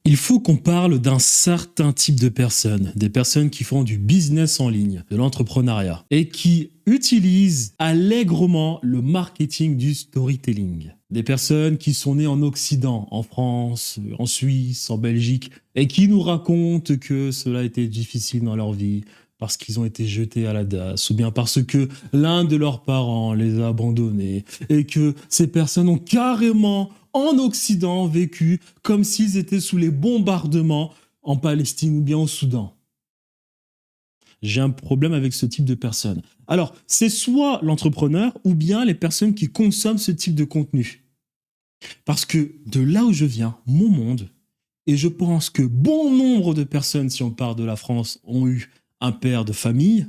Il faut qu'on parle d'un certain type de personnes, des personnes qui font du business en ligne, de l'entrepreneuriat, et qui utilisent allègrement le marketing du storytelling. Des personnes qui sont nées en Occident, en France, en Suisse, en Belgique, et qui nous racontent que cela a été difficile dans leur vie, parce qu'ils ont été jetés à la DAS, ou bien parce que l'un de leurs parents les a abandonnés, et que ces personnes ont carrément en Occident vécu comme s'ils étaient sous les bombardements en Palestine ou bien au Soudan. J'ai un problème avec ce type de personnes. Alors, c'est soit l'entrepreneur ou bien les personnes qui consomment ce type de contenu. Parce que de là où je viens, mon monde, et je pense que bon nombre de personnes, si on part de la France, ont eu un père de famille,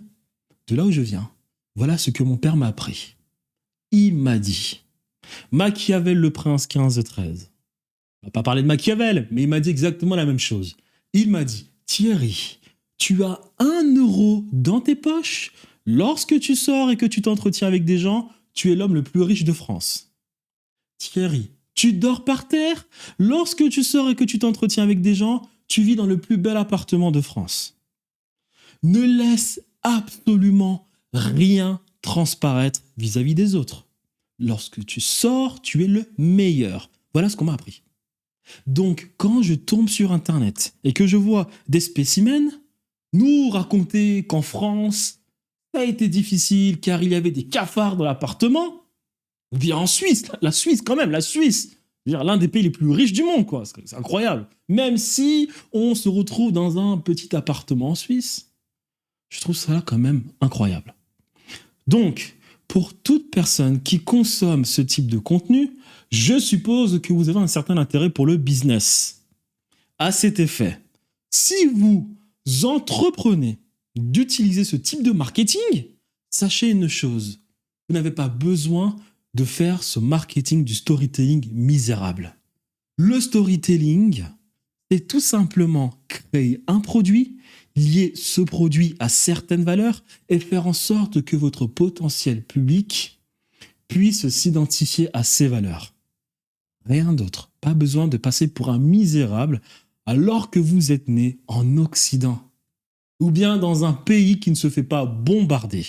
de là où je viens, voilà ce que mon père m'a appris. Il m'a dit, Machiavel le prince 15-13. On va pas parler de Machiavel, mais il m'a dit exactement la même chose. Il m'a dit, Thierry, tu as 1 € dans tes poches. Lorsque tu sors et que tu t'entretiens avec des gens, tu es l'homme le plus riche de France. Thierry, tu dors par terre. Lorsque tu sors et que tu t'entretiens avec des gens, tu vis dans le plus bel appartement de France. Ne laisse absolument rien transparaître vis-à-vis des autres. Lorsque tu sors, tu es le meilleur. Voilà ce qu'on m'a appris. Donc, quand je tombe sur Internet et que je vois des spécimens nous raconter qu'en France, ça a été difficile car il y avait des cafards dans l'appartement, ou bien en Suisse, la Suisse quand même, la Suisse, l'un des pays les plus riches du monde, quoi. C'est incroyable. Même si on se retrouve dans un petit appartement en Suisse, je trouve ça quand même incroyable. Donc, pour toute personne qui consomme ce type de contenu, je suppose que vous avez un certain intérêt pour le business. À cet effet, si vous entreprenez d'utiliser ce type de marketing, sachez une chose, vous n'avez pas besoin de faire ce marketing du storytelling misérable. Le storytelling, c'est tout simplement créer un produit, lier ce produit à certaines valeurs et faire en sorte que votre potentiel public puisse s'identifier à ces valeurs. Rien d'autre. Pas besoin de passer pour un misérable alors que vous êtes né en Occident ou bien dans un pays qui ne se fait pas bombarder.